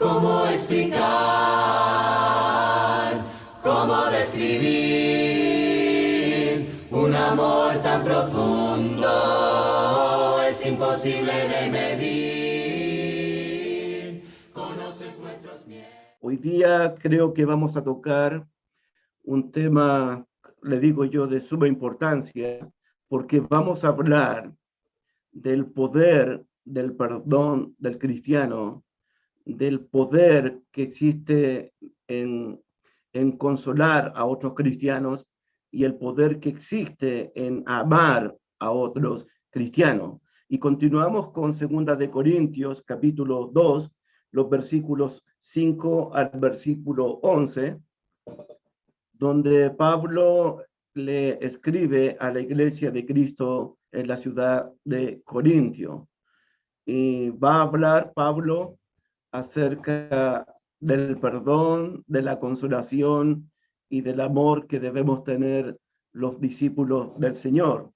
¿Cómo explicar? ¿Cómo describir un amor tan profundo? Es imposible de medir. Conoces nuestros miedos. Hoy día creo que vamos a tocar un tema, le digo yo, de suma importancia, porque vamos a hablar del poder del perdón del cristiano, del poder que existe en consolar a otros cristianos y el poder que existe en amar a otros cristianos. Y continuamos con 2 de Corintios, capítulo 2, los versículos 5 al versículo 11, donde Pablo le escribe a la iglesia de Cristo en la ciudad de Corintio. Y va a hablar Pablo acerca del perdón, de la consolación y del amor que debemos tener los discípulos del Señor.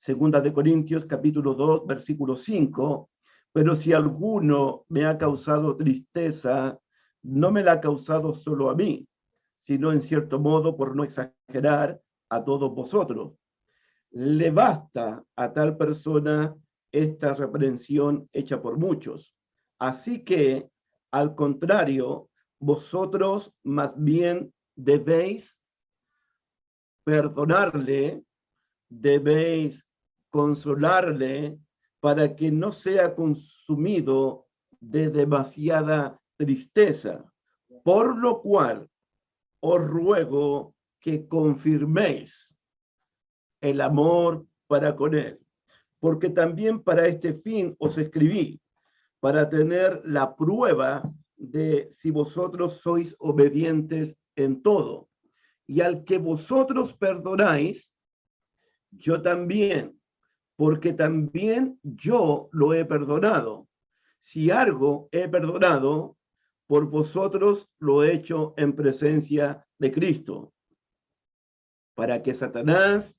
2 de Corintios, capítulo 2, versículo 5. Pero si alguno me ha causado tristeza, no me la ha causado solo a mí, sino en cierto modo, por no exagerar, a todos vosotros. Le basta a tal persona esta reprensión hecha por muchos. Así que, al contrario, vosotros más bien debéis perdonarle, debéis consolarle para que no sea consumido de demasiada tristeza. Por lo cual, os ruego que confirméis el amor para con él, porque también para este fin os escribí, para tener la prueba de si vosotros sois obedientes en todo. Y al que vosotros perdonáis, yo también, porque también yo lo he perdonado. Si algo he perdonado, por vosotros lo he hecho en presencia de Cristo, para que Satanás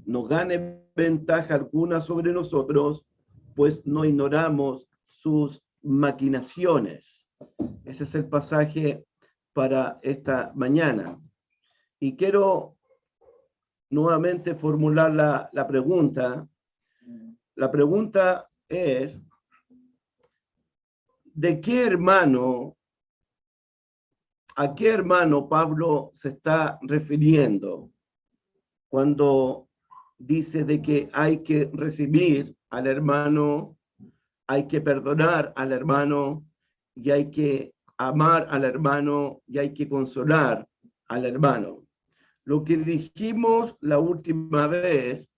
no gane ventaja alguna sobre nosotros, pues no ignoramos sus maquinaciones. Ese es el pasaje para esta mañana. Y quiero nuevamente formular la pregunta. La pregunta es, ¿de qué hermano, a qué hermano Pablo se está refiriendo cuando dice de que hay que recibir al hermano, hay que perdonar al hermano y hay que amar al hermano y hay que consolar al hermano? Lo que dijimos la última vez,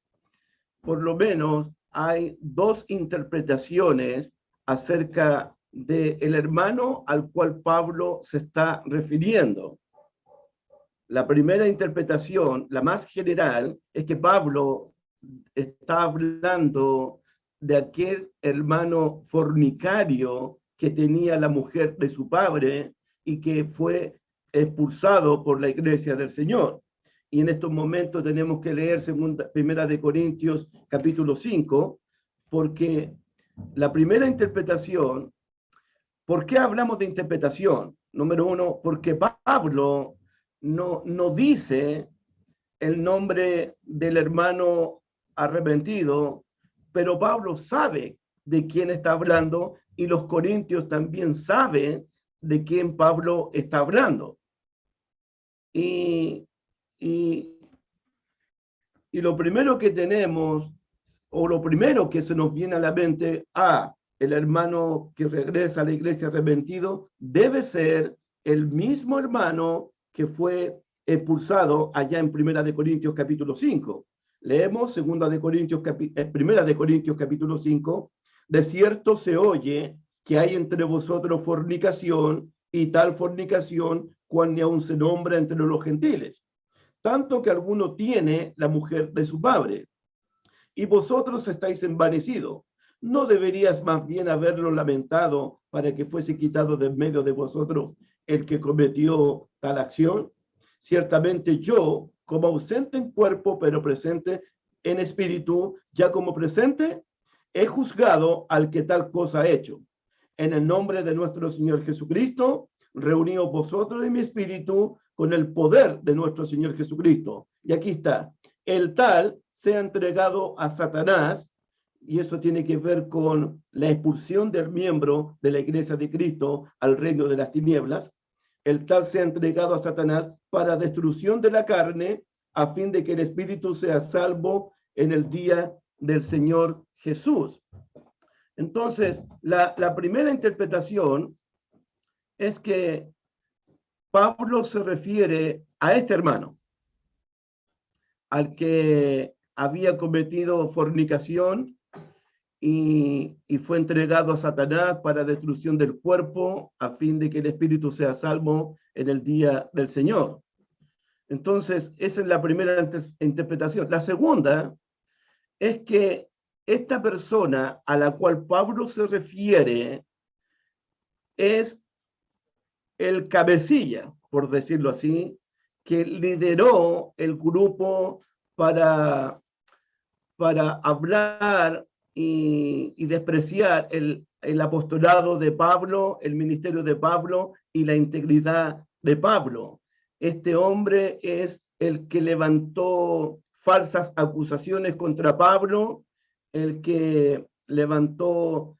por lo menos hay dos interpretaciones acerca del hermano al cual Pablo se está refiriendo. La primera interpretación, la más general, es que Pablo está hablando de aquel hermano fornicario que tenía la mujer de su padre y que fue expulsado por la iglesia del Señor. Y en estos momentos tenemos que leer 1 de Corintios capítulo 5, porque la primera interpretación, ¿por qué hablamos de interpretación? Número uno, porque Pablo no dice el nombre del hermano arrepentido, pero Pablo sabe de quién está hablando y los corintios también saben de quién Pablo está hablando. Y lo primero que tenemos, o lo primero que se nos viene a la mente, el hermano que regresa a la iglesia arrepentido debe ser el mismo hermano que fue expulsado allá en 1 de Corintios capítulo 5. Leemos 1 de Corintios, 1 de Corintios capítulo 5. De cierto se oye que hay entre vosotros fornicación, y tal fornicación cual ni aun se nombra entre los gentiles, tanto que alguno tiene la mujer de su padre. Y vosotros estáis envanecidos. ¿No deberías más bien haberlo lamentado para que fuese quitado de en medio de vosotros el que cometió tal acción? Ciertamente yo, como ausente en cuerpo, pero presente en espíritu, ya como presente, he juzgado al que tal cosa ha hecho. en el nombre de nuestro Señor Jesucristo, reunidos vosotros y mi espíritu con el poder de nuestro Señor Jesucristo. Y aquí está, el tal sea entregado a Satanás, y eso tiene que ver con la expulsión del miembro de la iglesia de Cristo al reino de las tinieblas. El tal sea entregado a Satanás para destrucción de la carne, a fin de que el espíritu sea salvo en el día del Señor Jesús. Entonces, la primera interpretación es que Pablo se refiere a este hermano, al que había cometido fornicación y fue entregado a Satanás para destrucción del cuerpo, a fin de que el espíritu sea salvo en el día del Señor. Entonces, esa es la primera interpretación. La segunda es que esta persona a la cual Pablo se refiere es el cabecilla, por decirlo así, que lideró el grupo para hablar y despreciar el apostolado de Pablo, el ministerio de Pablo y la integridad de Pablo. Este hombre es el que levantó falsas acusaciones contra Pablo, el que levantó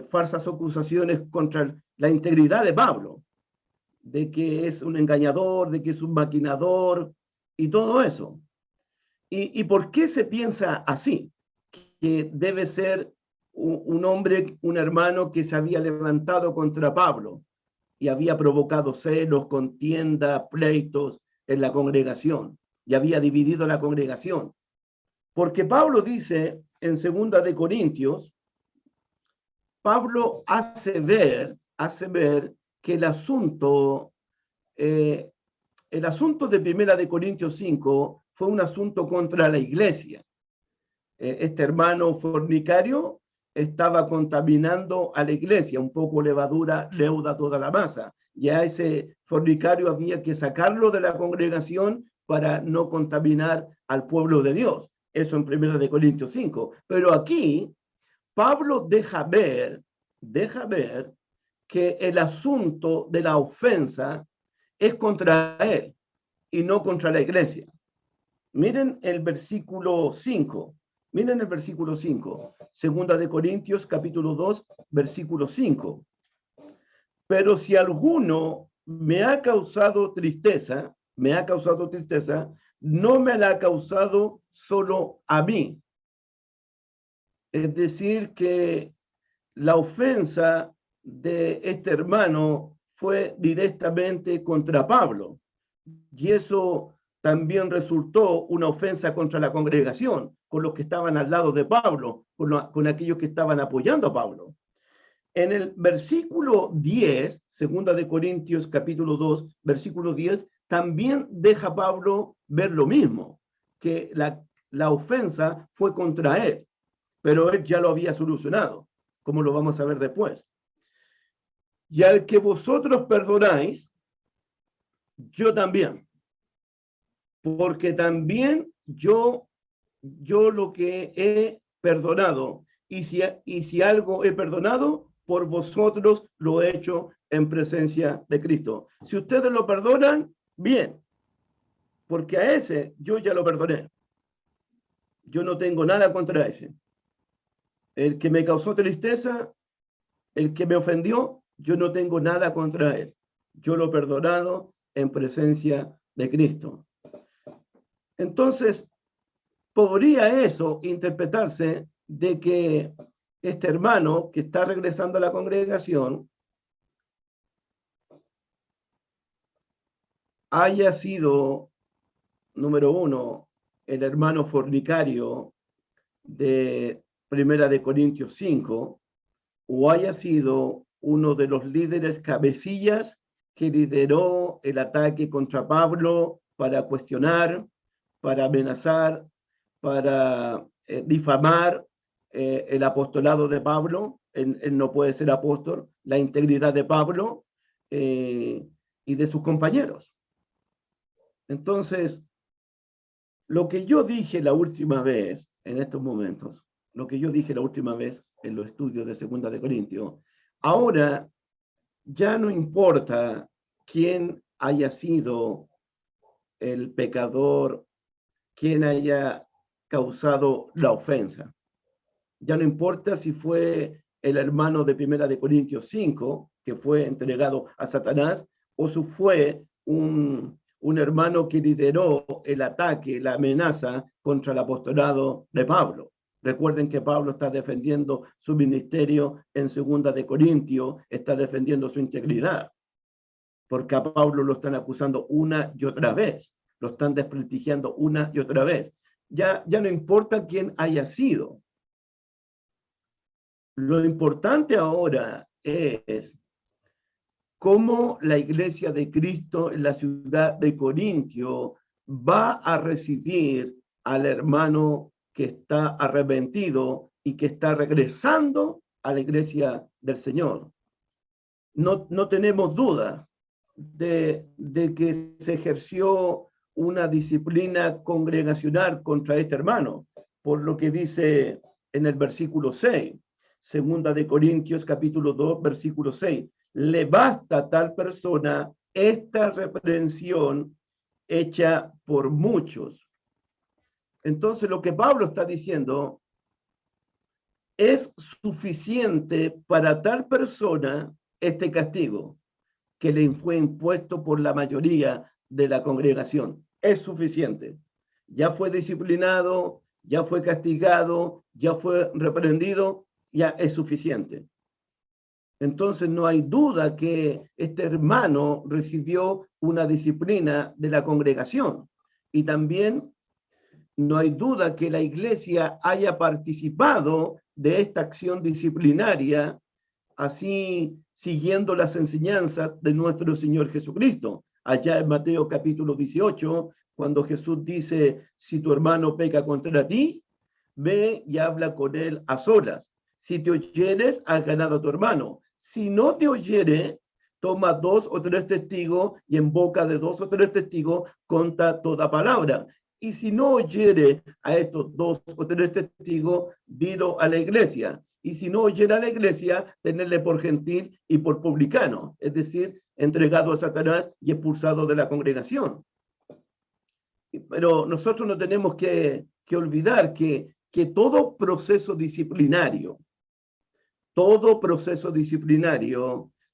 falsas acusaciones contra la integridad de Pablo, de que es un engañador, de que es un maquinador y todo eso. ¿Y por qué se piensa así? Que debe ser un hombre, un hermano que se había levantado contra Pablo y había provocado celos, contienda, pleitos en la congregación y había dividido la congregación. Porque Pablo dice en 2 de Corintios, Pablo hace ver que el asunto de 1 de Corintios 5 fue un asunto contra la iglesia. Este hermano fornicario estaba contaminando a la iglesia, un poco levadura leuda toda la masa. Ya ese fornicario había que sacarlo de la congregación para no contaminar al pueblo de Dios. Eso en 1 de Corintios 5. Pero aquí Pablo deja ver que el asunto de la ofensa es contra él y no contra la iglesia. Miren el versículo 5. Miren el versículo 5. 2 de Corintios, capítulo 2, versículo 5. Pero si alguno me ha causado tristeza, no me la ha causado solo a mí. Es decir, que la ofensa de este hermano fue directamente contra Pablo. Y eso también resultó una ofensa contra la congregación, con los que estaban al lado de Pablo, con aquellos que estaban apoyando a Pablo. En el versículo 10, 2 de Corintios capítulo 2, versículo 10, también deja Pablo ver lo mismo, que la ofensa fue contra él, pero él ya lo había solucionado, como lo vamos a ver después. Y al que vosotros perdonáis, yo también, porque también yo lo que he perdonado, y si algo he perdonado, por vosotros lo he hecho en presencia de Cristo. Si ustedes lo perdonan, bien, porque a ese yo ya lo perdoné. Yo no tengo nada contra ese. El que me causó tristeza, el que me ofendió, yo no tengo nada contra él. Yo lo he perdonado en presencia de Cristo. Entonces, podría eso interpretarse de que este hermano que está regresando a la congregación haya sido, número uno, el hermano fornicario de 1 de Corintios 5, o haya sido uno de los líderes cabecillas que lideró el ataque contra Pablo para cuestionar, para amenazar, para difamar el apostolado de Pablo. Él no puede ser apóstol, la integridad de Pablo y de sus compañeros. Entonces, lo que yo dije la última vez, en estos momentos, lo que yo dije la última vez en los estudios de 2 de Corintios, Ahora ya no importa quién haya sido el pecador, quién haya causado la ofensa. Ya no importa si fue el hermano de 1 Corintios 5, que fue entregado a Satanás, o si fue un hermano que lideró el ataque, la amenaza contra el apostolado de Pablo. Recuerden que Pablo está defendiendo su ministerio en 2 Corintios, está defendiendo su integridad, porque a Pablo lo están acusando una y otra vez, lo están desprestigiando una y otra vez. Ya no importa quién haya sido. Lo importante ahora es cómo la iglesia de Cristo en la ciudad de Corintio va a recibir al hermano que está arrepentido y que está regresando a la iglesia del Señor. No tenemos duda de que se ejerció una disciplina congregacional contra este hermano, por lo que dice en el versículo 6, 2 Corintios capítulo 2, versículo 6. Le basta a tal persona esta reprensión hecha por muchos. Entonces, lo que Pablo está diciendo es suficiente para tal persona este castigo que le fue impuesto por la mayoría de la congregación. Es suficiente. Ya fue disciplinado, ya fue castigado, ya fue reprendido, ya es suficiente. Entonces no hay duda que este hermano recibió una disciplina de la congregación. Y también no hay duda que la iglesia haya participado de esta acción disciplinaria, así siguiendo las enseñanzas de nuestro Señor Jesucristo. Allá en Mateo capítulo 18, cuando Jesús dice, si tu hermano peca contra ti, ve y habla con él a solas. Si te oyeres, has ganado a tu hermano. Si no te oyere, toma 2 o 3 testigos y en boca de 2 o 3 testigos conta toda palabra. Y si no oyere a estos 2 o 3 testigos, dilo a la iglesia. Y si no oyere a la iglesia, tenerle por gentil y por publicano, es decir, entregado a Satanás y expulsado de la congregación. Pero nosotros no tenemos que olvidar que todo proceso disciplinario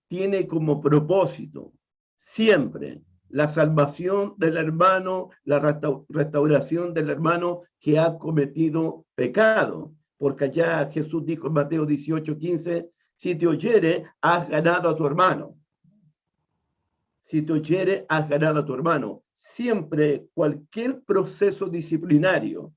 tiene como propósito siempre la salvación del hermano, la restauración del hermano que ha cometido pecado. Porque allá Jesús dijo en Mateo 18:15, si te oyere, has ganado a tu hermano. Si te oyere, has ganado a tu hermano. Siempre cualquier proceso disciplinario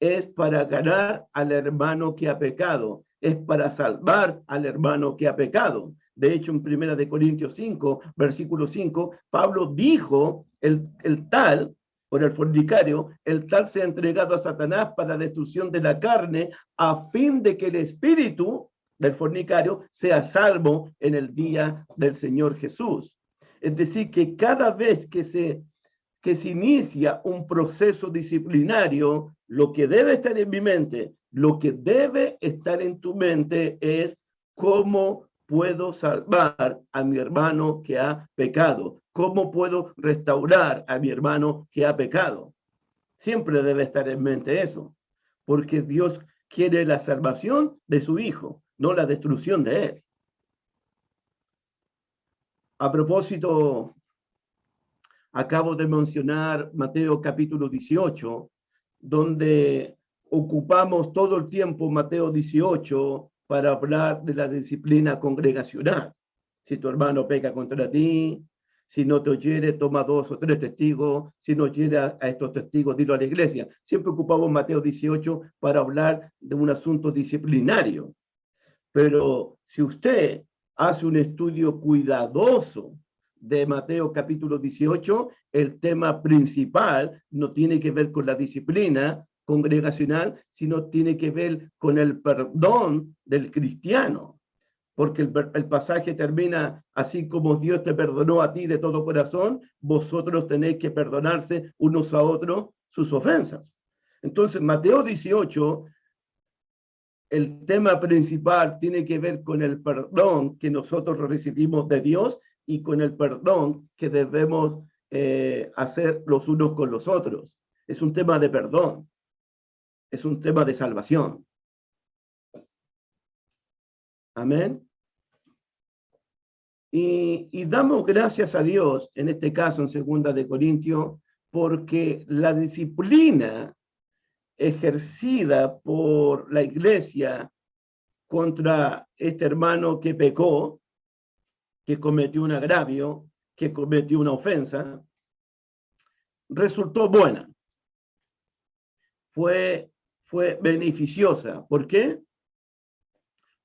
es para ganar al hermano que ha pecado, es para salvar al hermano que ha pecado. De hecho, en 1 Corintios 5, versículo 5, Pablo dijo, el tal, por el fornicario, el tal se ha entregado a Satanás para destrucción de la carne, a fin de que el espíritu del fornicario sea salvo en el día del Señor Jesús. Es decir, que cada vez que se inicia un proceso disciplinario, lo que debe estar en mi mente, lo que debe estar en tu mente es cómo puedo salvar a mi hermano que ha pecado, cómo puedo restaurar a mi hermano que ha pecado. Siempre debe estar en mente eso, porque Dios quiere la salvación de su hijo, no la destrucción de él. A propósito, acabo de mencionar Mateo capítulo 18, donde ocupamos todo el tiempo Mateo 18 para hablar de la disciplina congregacional. Si tu hermano peca contra ti, si no te oyere, toma 2 o 3 testigos, si no oyere a estos testigos, dilo a la iglesia. Siempre ocupamos Mateo 18 para hablar de un asunto disciplinario. Pero si usted hace un estudio cuidadoso de Mateo capítulo 18, el tema principal no tiene que ver con la disciplina congregacional, sino tiene que ver con el perdón del cristiano. Porque el pasaje termina, así como Dios te perdonó a ti de todo corazón, vosotros tenéis que perdonarse unos a otros sus ofensas. Entonces, Mateo 18 el tema principal tiene que ver con el perdón que nosotros recibimos de Dios y con el perdón que debemos hacer los unos con los otros. Es un tema de perdón, es un tema de salvación. Amén. Y damos gracias a Dios, en este caso en 2 de Corintios, porque la disciplina ejercida por la iglesia contra este hermano que pecó, que cometió un agravio, que cometió una ofensa, resultó buena. Fue beneficiosa. ¿Por qué?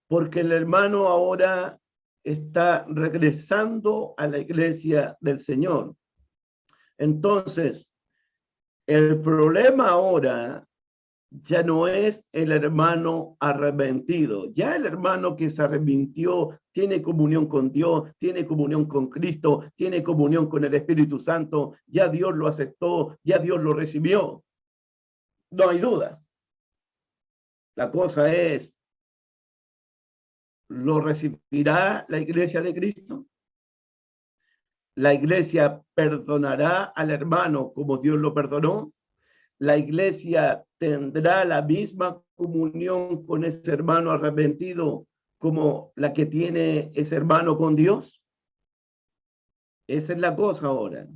Porque el hermano ahora está regresando a la iglesia del Señor. Entonces, el problema ahora ya no es el hermano arrepentido. Ya el hermano que se arrepintió tiene comunión con Dios, tiene comunión con Cristo, tiene comunión con el Espíritu Santo. Ya Dios lo aceptó, ya Dios lo recibió. No hay duda. La cosa es, ¿lo recibirá la iglesia de Cristo? ¿La iglesia perdonará al hermano como Dios lo perdonó? ¿La iglesia tendrá la misma comunión con ese hermano arrepentido como la que tiene ese hermano con Dios? Esa es la cosa ahora.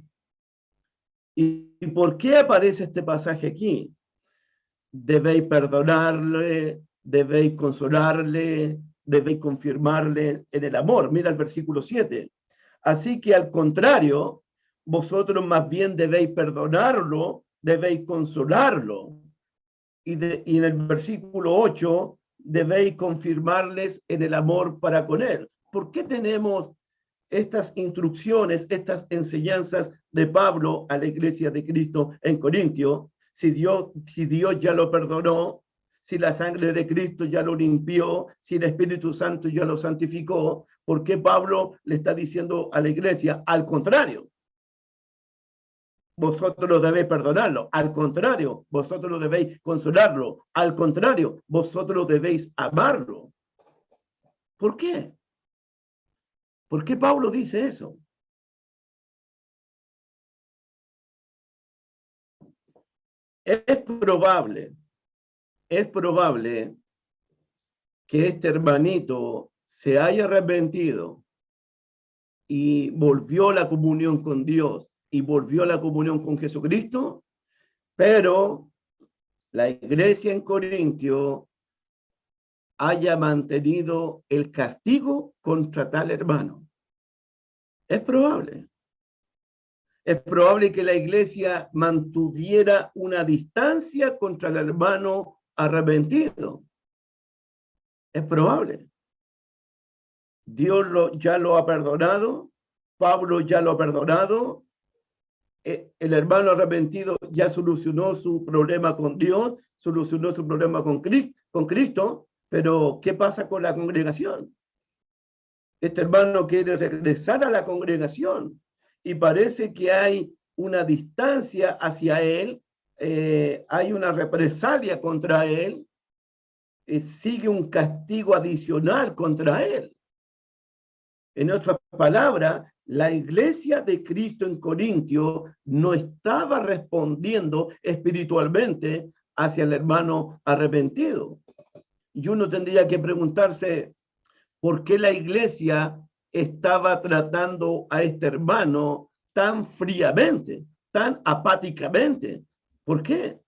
¿Y por qué aparece este pasaje aquí? Debéis perdonarle, debéis consolarle, debéis confirmarle en el amor. Mira el versículo 7. Así que al contrario, vosotros más bien debéis perdonarlo, debéis consolarlo. Y en el versículo 8, debéis confirmarles en el amor para con él. ¿Por qué tenemos estas instrucciones, estas enseñanzas de Pablo a la iglesia de Cristo en Corintio? Si Dios ya lo perdonó, si la sangre de Cristo ya lo limpió, si el Espíritu Santo ya lo santificó, ¿por qué Pablo le está diciendo a la iglesia? Al contrario, vosotros lo debéis perdonarlo. Al contrario, vosotros lo debéis consolarlo. Al contrario, vosotros lo debéis amarlo. ¿Por qué? ¿Por qué Pablo dice eso? Es probable que este hermanito se haya arrepentido y volvió a la comunión con Dios y volvió a la comunión con Jesucristo, pero la iglesia en Corintio haya mantenido el castigo contra tal hermano. Es probable. Es probable que la iglesia mantuviera una distancia contra el hermano arrepentido. Es probable. Dios ya lo ha perdonado, Pablo ya lo ha perdonado, el hermano arrepentido ya solucionó su problema con Dios, solucionó su problema con Cristo, pero ¿qué pasa con la congregación? Este hermano quiere regresar a la congregación y parece que hay una distancia hacia él, hay una represalia contra él, sigue un castigo adicional contra él. En otras palabras, la iglesia de Cristo en Corintio no estaba respondiendo espiritualmente hacia el hermano arrepentido. Y uno tendría que preguntarse, ¿por qué la iglesia estaba tratando a este hermano tan fríamente, tan apáticamente? ¿Por qué?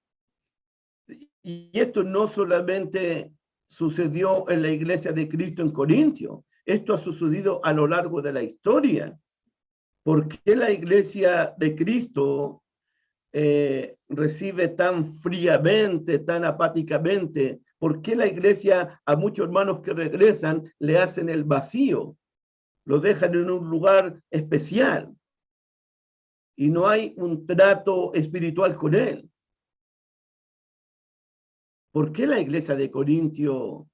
Y esto no solamente sucedió en la iglesia de Cristo en Corintio, esto ha sucedido a lo largo de la historia. ¿Por qué la iglesia de Cristo recibe tan fríamente, tan apáticamente? ¿Por qué la iglesia a muchos hermanos que regresan le hacen el vacío? Lo dejan en un lugar especial y no hay un trato espiritual con él. ¿Por qué la iglesia de Corintio,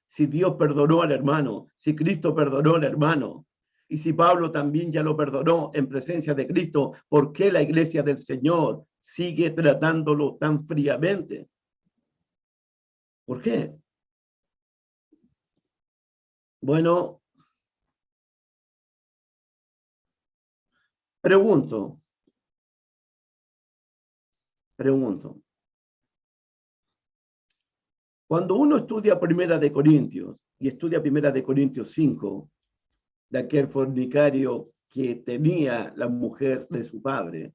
si Dios perdonó al hermano, si Cristo perdonó al hermano, y si Pablo también ya lo perdonó en presencia de Cristo, ¿por qué la iglesia del Señor sigue tratándolo tan fríamente? ¿Por qué? Bueno, pregunto. Cuando uno estudia Primera de Corintios y estudia Primera de Corintios 5, de aquel fornicario que tenía la mujer de su padre,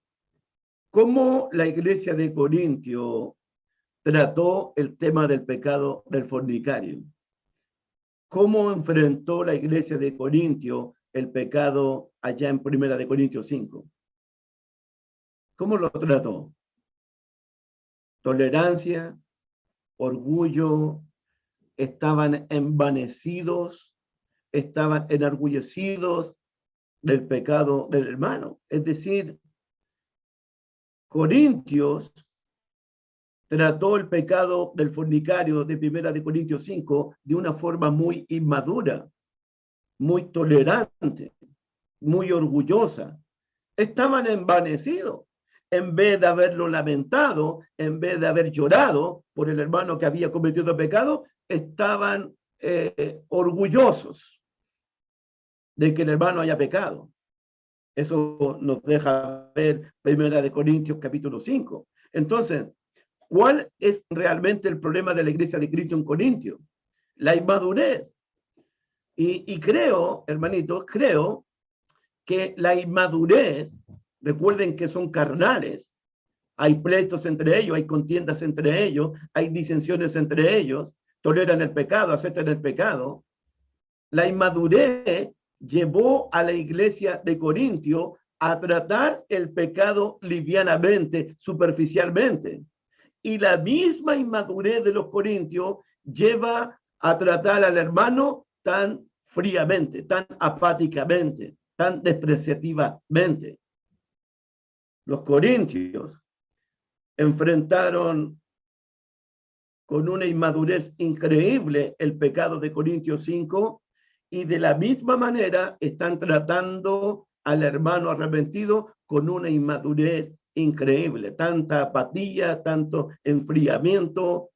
¿cómo la iglesia de Corintio trató el tema del pecado del fornicario? ¿Cómo enfrentó la iglesia de Corintio el pecado allá en Primera de Corintios 5? ¿Cómo lo trató? Tolerancia, orgullo, estaban envanecidos, estaban enorgullecidos del pecado del hermano. Es decir, Corintios trató el pecado del fornicario de Primera de Corintios 5 de una forma muy inmadura, muy tolerante, muy orgullosa. Estaban envanecidos. En vez de haberlo lamentado, en vez de haber llorado por el hermano que había cometido pecado, estaban orgullosos de que el hermano haya pecado. Eso nos deja ver Primera de Corintios capítulo 5. Entonces, ¿cuál es realmente el problema de la iglesia de Cristo en Corintio? La inmadurez. Y creo, hermanitos, creo que la inmadurez, recuerden que son carnales, hay pleitos entre ellos, hay contiendas entre ellos, hay disensiones entre ellos, toleran el pecado, aceptan el pecado. La inmadurez llevó a la iglesia de Corintio a tratar el pecado livianamente, superficialmente. Y la misma inmadurez de los corintios lleva a tratar al hermano tan fríamente, tan apáticamente, tan despreciativamente. Los corintios enfrentaron con una inmadurez increíble el pecado de Corintios 5 y de la misma manera están tratando al hermano arrepentido con una inmadurez increíble, tanta apatía, tanto enfriamiento,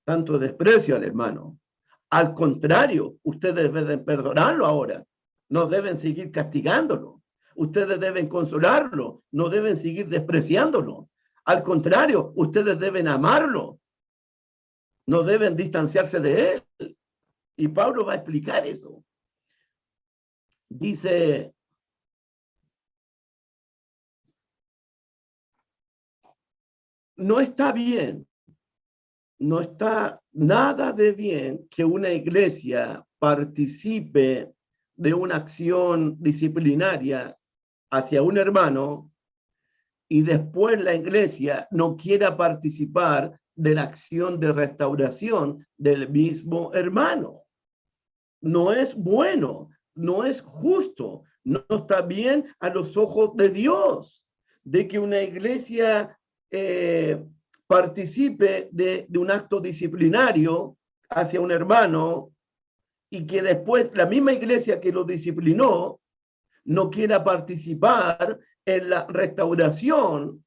tanto desprecio al hermano. Al contrario, ustedes deben perdonarlo ahora, no deben seguir castigándolo, ustedes deben consolarlo, no deben seguir despreciándolo. Al contrario, ustedes deben amarlo, no deben distanciarse de él. Y Pablo va a explicar eso. Dice, no está bien, no está nada de bien que una iglesia participe de una acción disciplinaria hacia un hermano y después la iglesia no quiera participar de la acción de restauración del mismo hermano. No es bueno, no es justo, no está bien a los ojos de Dios de que una iglesia participe de un acto disciplinario hacia un hermano y que después la misma iglesia que lo disciplinó no quiera participar en la restauración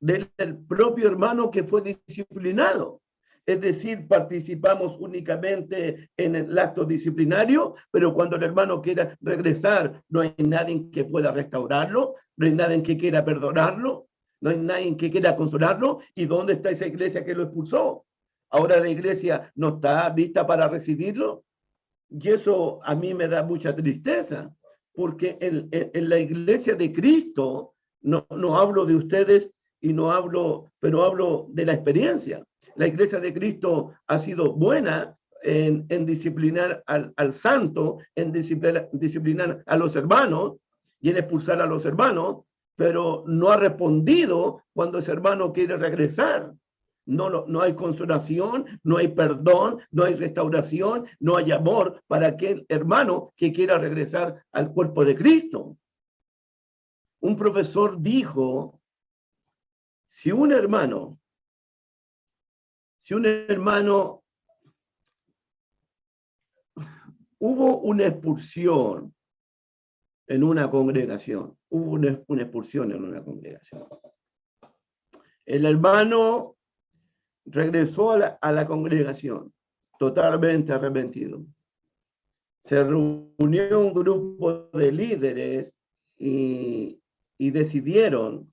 del propio hermano que fue disciplinado. Es decir, participamos únicamente en el acto disciplinario, pero cuando el hermano quiera regresar, no hay nadie que pueda restaurarlo, no hay nadie que quiera perdonarlo, no hay nadie que quiera consolarlo. ¿Y dónde está esa iglesia que lo expulsó? Ahora la iglesia no está lista para recibirlo. Y eso a mí me da mucha tristeza, porque en la iglesia de Cristo, no hablo de ustedes y no hablo, pero hablo de la experiencia. La iglesia de Cristo ha sido buena en disciplinar al santo, en disciplinar a los hermanos y en expulsar a los hermanos, pero no ha respondido cuando ese hermano quiere regresar. No hay consolación, no hay perdón, no hay restauración, no hay amor para aquel hermano que quiera regresar al cuerpo de Cristo. Un profesor dijo, si un hermano hubo una expulsión en una congregación, el hermano regresó a la congregación totalmente arrepentido. Se reunió un grupo de líderes y decidieron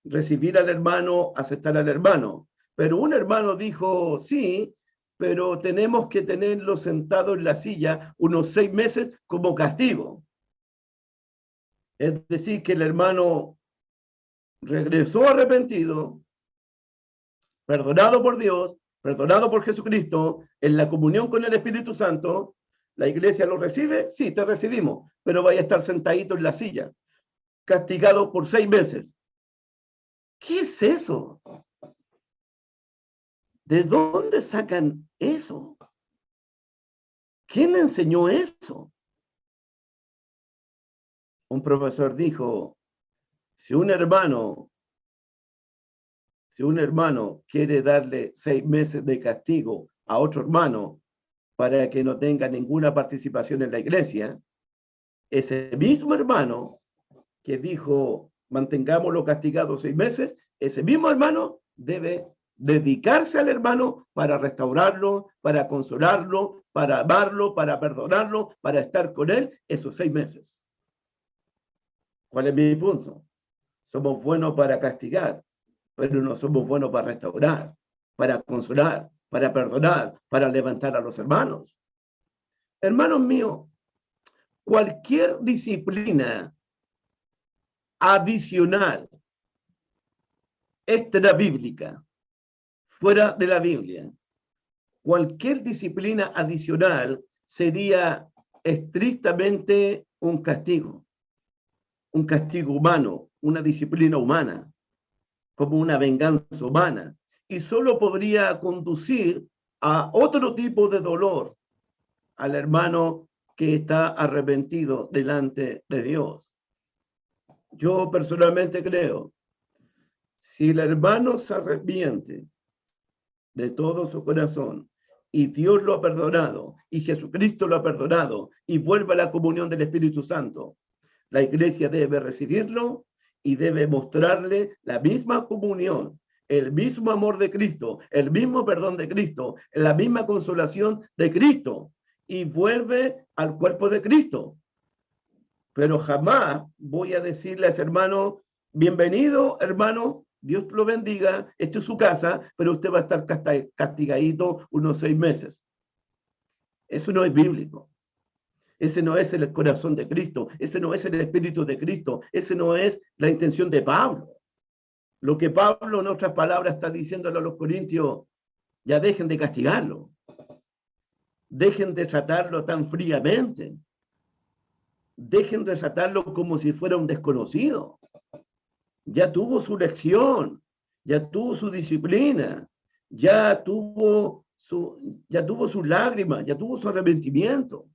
recibir al hermano, aceptar al hermano. Pero un hermano dijo, sí, pero tenemos que tenerlo sentado en la silla unos 6 meses como castigo. Es decir, que el hermano regresó arrepentido, perdonado por Dios, perdonado por Jesucristo, en la comunión con el Espíritu Santo. ¿La iglesia lo recibe? Sí, te recibimos, pero vaya a estar sentadito en la silla, castigado por 6 meses. ¿Qué es eso? ¿De dónde sacan eso? ¿Quién enseñó eso? Un profesor dijo, si un hermano quiere darle 6 meses de castigo a otro hermano para que no tenga ninguna participación en la iglesia, ese mismo hermano que dijo, mantengámoslo castigado 6 meses, ese mismo hermano debe dedicarse al hermano para restaurarlo, para consolarlo, para amarlo, para perdonarlo, para estar con él esos 6 meses. ¿Cuál es mi punto? Somos buenos para castigar, pero no somos buenos para restaurar, para consolar, para perdonar, para levantar a los hermanos. Hermanos míos, cualquier disciplina adicional extrabíblica, fuera de la Biblia, cualquier disciplina adicional sería estrictamente un castigo humano, una disciplina humana, como una venganza humana, y solo podría conducir a otro tipo de dolor al hermano que está arrepentido delante de Dios. Yo personalmente creo, si el hermano se arrepiente de todo su corazón y Dios lo ha perdonado y Jesucristo lo ha perdonado y vuelve a la comunión del Espíritu Santo, la iglesia debe recibirlo y debe mostrarle la misma comunión, el mismo amor de Cristo, el mismo perdón de Cristo, la misma consolación de Cristo, y vuelve al cuerpo de Cristo. Pero jamás voy a decirle a ese hermano, bienvenido hermano, Dios lo bendiga, esta es su casa, pero usted va a estar castigadito unos 6 meses. Eso no es bíblico. Ese no es el corazón de Cristo, ese no es el espíritu de Cristo, ese no es la intención de Pablo. Lo que Pablo, en otras palabras, está diciéndole a los corintios, ya dejen de castigarlo, dejen de tratarlo tan fríamente, dejen de tratarlo como si fuera un desconocido. Ya tuvo su lección, ya tuvo su disciplina, ya tuvo sus lágrimas, ya tuvo su arrepentimiento.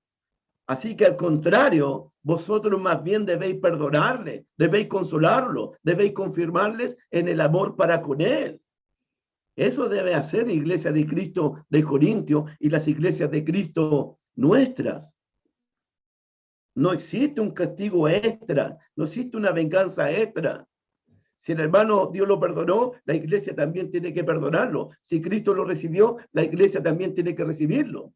Así que al contrario, vosotros más bien debéis perdonarle, debéis consolarlo, debéis confirmarles en el amor para con él. Eso debe hacer la iglesia de Cristo de Corintio y las iglesias de Cristo nuestras. No existe un castigo extra, no existe una venganza extra. Si el hermano Dios lo perdonó, la iglesia también tiene que perdonarlo. Si Cristo lo recibió, la iglesia también tiene que recibirlo.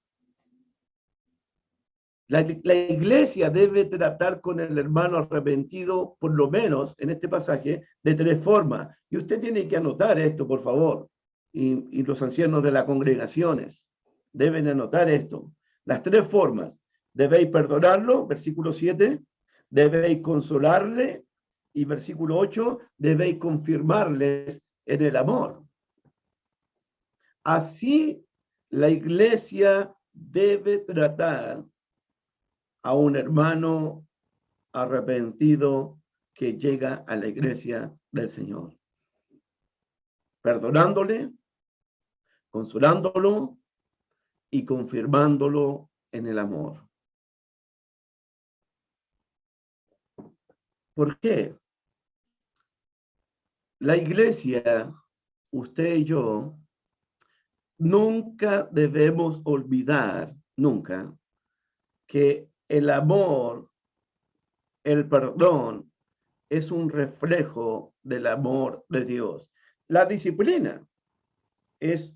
La iglesia debe tratar con el hermano arrepentido, por lo menos en este pasaje, de 3 formas. Y usted tiene que anotar esto, por favor. Y los ancianos de las congregaciones deben anotar esto. Las 3 formas. Debéis perdonarlo, versículo 7. Debéis consolarle. Y versículo 8, debéis confirmarles en el amor. Así la iglesia debe tratar a un hermano arrepentido que llega a la iglesia del Señor. Perdonándole, consolándolo y confirmándolo en el amor. ¿Por qué? La iglesia, usted y yo, nunca debemos olvidar, nunca, que el amor, el perdón, es un reflejo del amor de Dios. La disciplina es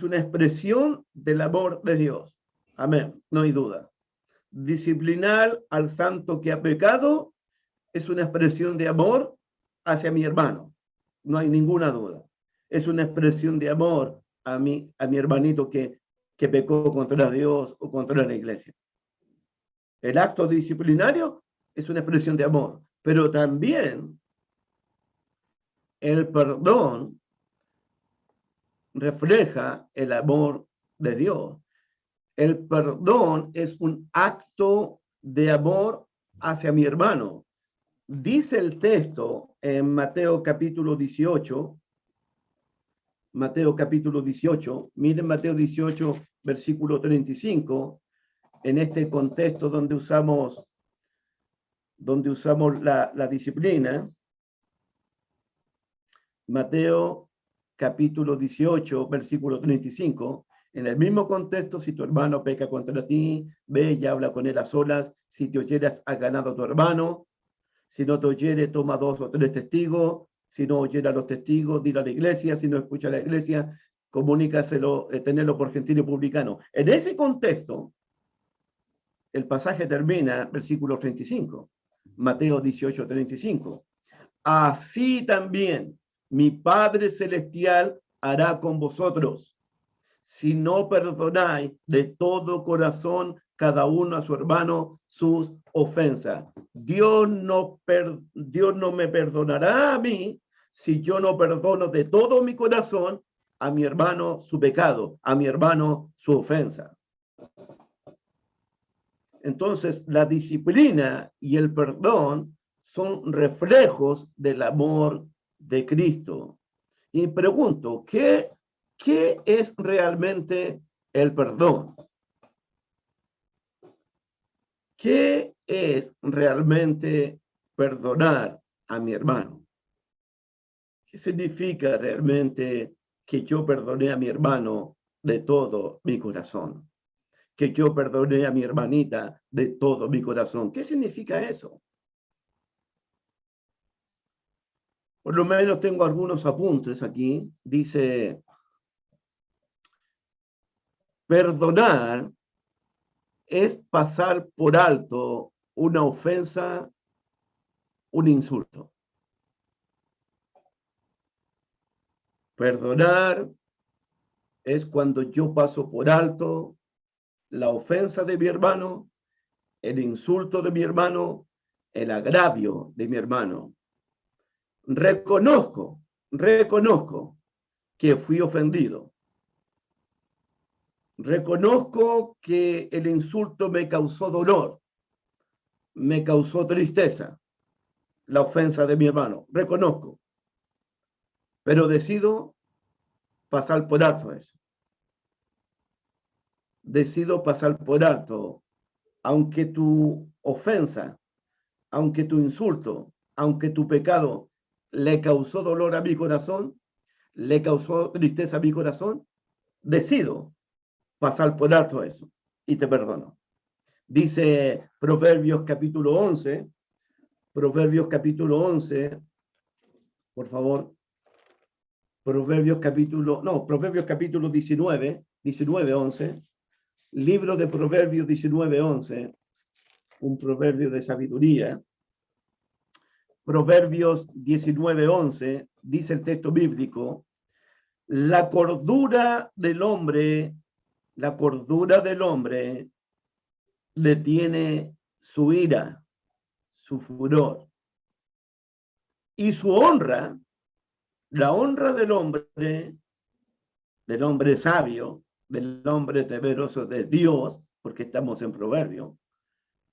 una expresión del amor de Dios. Amén, no hay duda. Disciplinar al santo que ha pecado es una expresión de amor hacia mi hermano. No hay ninguna duda. Es una expresión de amor a mi hermanito que pecó contra Dios o contra la iglesia. El acto disciplinario es una expresión de amor, pero también el perdón refleja el amor de Dios. El perdón es un acto de amor hacia mi hermano. Dice el texto en Mateo capítulo 18, miren Mateo 18, versículo 35, en este contexto donde usamos la disciplina. Mateo capítulo 18, versículo 35, en el mismo contexto, si tu hermano peca contra ti, ve y habla con él a solas. Si te oyeras, has ganado a tu hermano. Si no te oyere, toma 2 o 3 testigos. Si no oyera a los testigos, dile a la iglesia. Si no escucha a la iglesia, comunícaselo, tenerlo por gentil y publicano. En ese contexto, el pasaje termina, versículo 35, Mateo 18, 35. Así también mi Padre Celestial hará con vosotros, si no perdonáis de todo corazón cada uno a su hermano sus ofensas. Dios no me perdonará a mí si yo no perdono de todo mi corazón a mi hermano su pecado, a mi hermano su ofensa. Entonces, la disciplina y el perdón son reflejos del amor de Cristo. Y pregunto, ¿qué es realmente el perdón? ¿Qué es realmente perdonar a mi hermano? ¿Qué significa realmente que yo perdoné a mi hermano de todo mi corazón? Que yo perdoné a mi hermanita de todo mi corazón. ¿Qué significa eso? Por lo menos tengo algunos apuntes aquí. Dice, perdonar es pasar por alto una ofensa, un insulto. Perdonar es cuando yo paso por alto la ofensa de mi hermano, el insulto de mi hermano, el agravio de mi hermano. Reconozco que fui ofendido. Reconozco que el insulto me causó dolor, me causó tristeza, la ofensa de mi hermano. Reconozco, pero decido pasar por alto eso. Decido pasar por alto, aunque tu ofensa, aunque tu insulto, aunque tu pecado le causó dolor a mi corazón, le causó tristeza a mi corazón, decido pasar por alto eso y te perdono. Dice Proverbios capítulo 11, por favor. Proverbios capítulo 19, 11. Libro de Proverbios 19, 11. Un proverbio de sabiduría. Proverbios 19, 11, dice el texto bíblico, la cordura del hombre detiene su ira, su furor. Y su honra, la honra del hombre sabio, del hombre temeroso de Dios, porque estamos en Proverbio,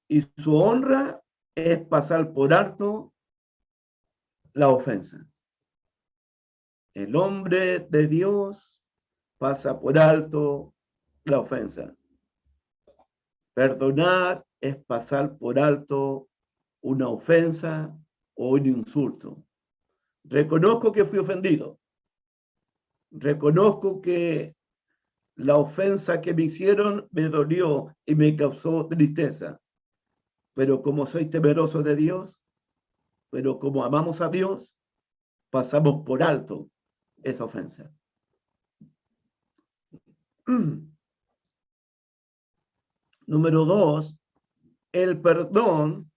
y su honra es pasar por alto la ofensa. El hombre de Dios pasa por alto la ofensa. Perdonar es pasar por alto una ofensa o un insulto. Reconozco que fui ofendido. Reconozco que la ofensa que me hicieron me dolió y me causó tristeza. Pero como soy temeroso de Dios, pero como amamos a Dios, pasamos por alto esa ofensa. Número 2, El perdón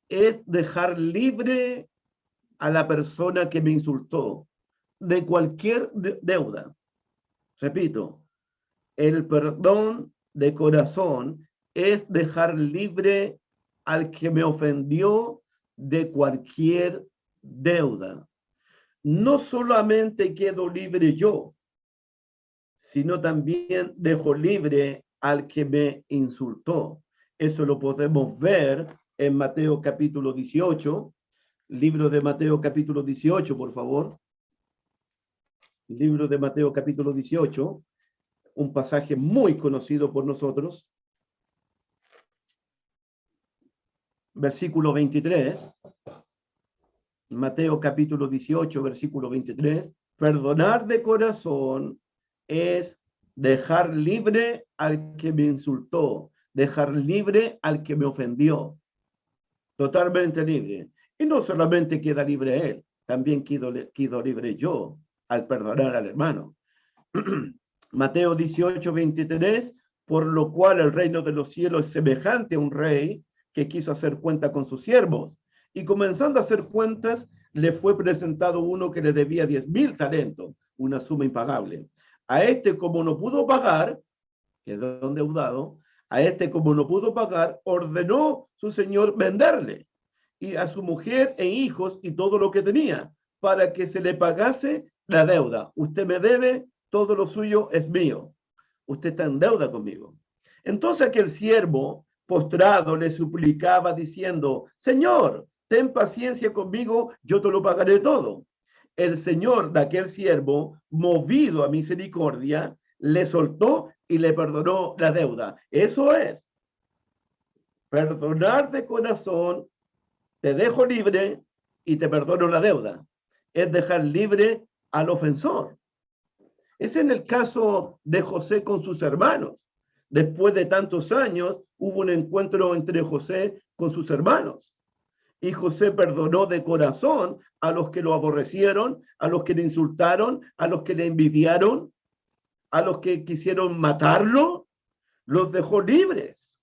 es dejar libre a la persona que me insultó de cualquier deuda. Repito, el perdón de corazón es dejar libre al que me ofendió de cualquier deuda. No solamente quedo libre yo, sino también dejo libre al que me insultó. Eso lo podemos ver en Mateo capítulo 18, libro de Mateo capítulo 18, por favor. Libro de Mateo capítulo 18, un pasaje muy conocido por nosotros. Versículo 23. Mateo capítulo 18, versículo 23. Perdonar de corazón es dejar libre al que me insultó, dejar libre al que me ofendió. Totalmente libre. Y no solamente queda libre él, también quedo libre yo al perdonar al hermano. Mateo 18, 23, por lo cual el reino de los cielos es semejante a un rey que quiso hacer cuenta con sus siervos. Y comenzando a hacer cuentas, le fue presentado uno que le debía 10,000 talentos, una suma impagable. A este, como no pudo pagar, quedó endeudado, a este, como no pudo pagar, ordenó su señor venderle, y a su mujer e hijos y todo lo que tenía, para que se le pagase la deuda. Usted me debe, todo lo suyo es mío. Usted está en deuda conmigo. Entonces aquel siervo, postrado, le suplicaba diciendo, Señor, ten paciencia conmigo, yo te lo pagaré todo. El señor de aquel siervo, movido a misericordia, le soltó y le perdonó la deuda. Eso es perdonar de corazón. Te dejo libre y te perdono la deuda. Es dejar libre al ofensor. Es en el caso de José con sus hermanos. Después de tantos años, hubo un encuentro entre José con sus hermanos. Y José perdonó de corazón a los que lo aborrecieron, a los que le insultaron, a los que le envidiaron, a los que quisieron matarlo. Los dejó libres.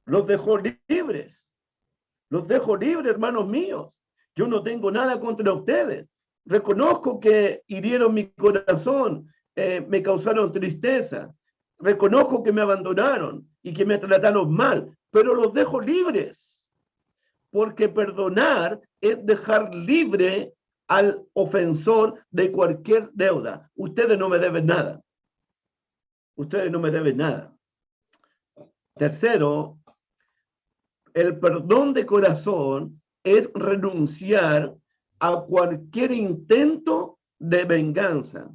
Los dejó libres. Los dejo libres, hermanos míos. Yo no tengo nada contra ustedes. Reconozco que hirieron mi corazón, me causaron tristeza. Reconozco que me abandonaron y que me trataron mal, pero los dejo libres. Porque perdonar es dejar libre al ofensor de cualquier deuda. Ustedes no me deben nada. Ustedes no me deben nada. Tercero, el perdón de corazón es renunciar a cualquier intento de venganza.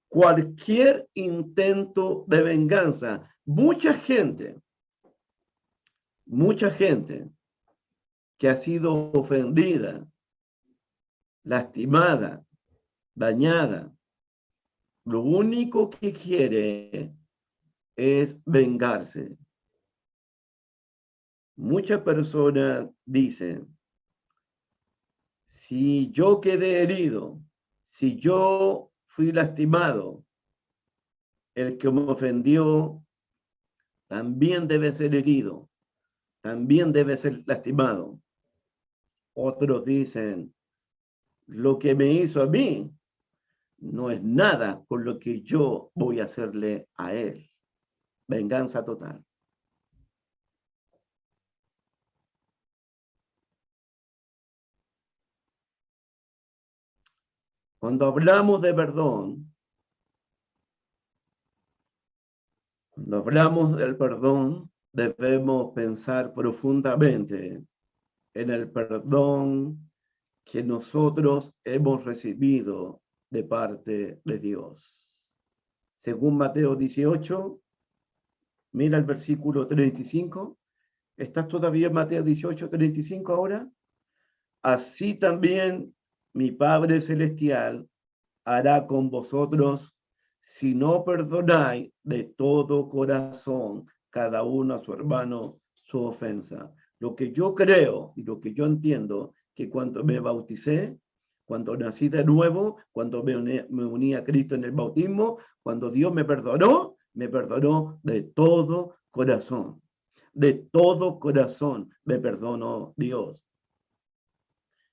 Cualquier intento de venganza. Mucha gente que ha sido ofendida, lastimada, dañada, lo único que quiere es vengarse. Muchas personas dicen, si yo quedé herido, si yo fui lastimado, el que me ofendió también debe ser herido, también debe ser lastimado. Otros dicen, lo que me hizo a mí no es nada con lo que yo voy a hacerle a él. Venganza total. Cuando hablamos de perdón, cuando hablamos del perdón, debemos pensar profundamente en el perdón que nosotros hemos recibido de parte de Dios. Según Mateo 18, mira el versículo 35. ¿Estás todavía en Mateo 18, 35 ahora? Así también mi Padre Celestial hará con vosotros si no perdonáis de todo corazón cada uno a su hermano su ofensa. Lo que yo creo y lo que yo entiendo, que cuando me bauticé, cuando nací de nuevo, cuando me uní a Cristo en el bautismo, cuando Dios me perdonó de todo corazón. de todo corazón me perdonó Dios.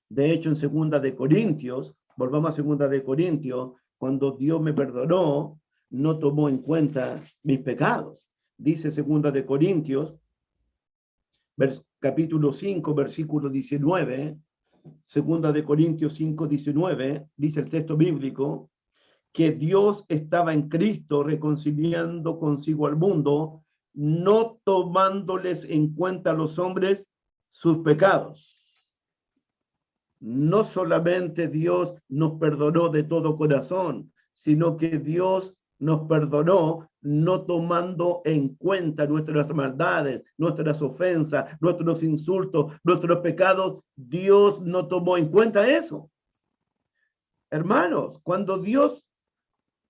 De hecho, en 2 de Corintios, volvamos a 2 de Corintios, cuando Dios me perdonó, no tomó en cuenta mis pecados. Dice 2 de Corintios, capítulo 5, versículo 19, 2 de Corintios 5, 19, dice el texto bíblico, que Dios estaba en Cristo reconciliando consigo al mundo, no tomándoles en cuenta a los hombres sus pecados. No solamente Dios nos perdonó de todo corazón, sino que Dios nos perdonó no tomando en cuenta nuestras maldades, nuestras ofensas, nuestros insultos, nuestros pecados. Dios no tomó en cuenta eso. Hermanos, cuando Dios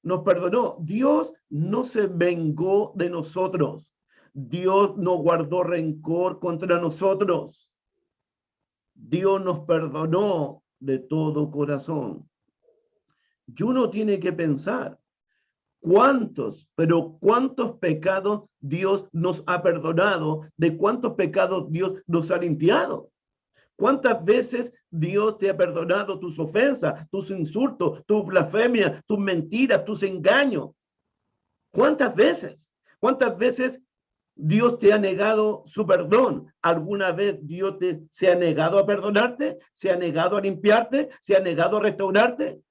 nos perdonó, Dios no se vengó de nosotros. Dios no guardó rencor contra nosotros. Dios nos perdonó de todo corazón. Y uno tiene que pensar, ¿cuántos pecados Dios nos ha perdonado? ¿De cuántos pecados Dios nos ha limpiado? ¿Cuántas veces Dios te ha perdonado tus ofensas, tus insultos, tus blasfemias, tus mentiras, tus engaños? ¿Cuántas veces? ¿Cuántas veces Dios te ha negado su perdón? ¿Alguna vez Dios se ha negado a perdonarte? ¿Se ha negado a limpiarte? ¿Se ha negado a restaurarte?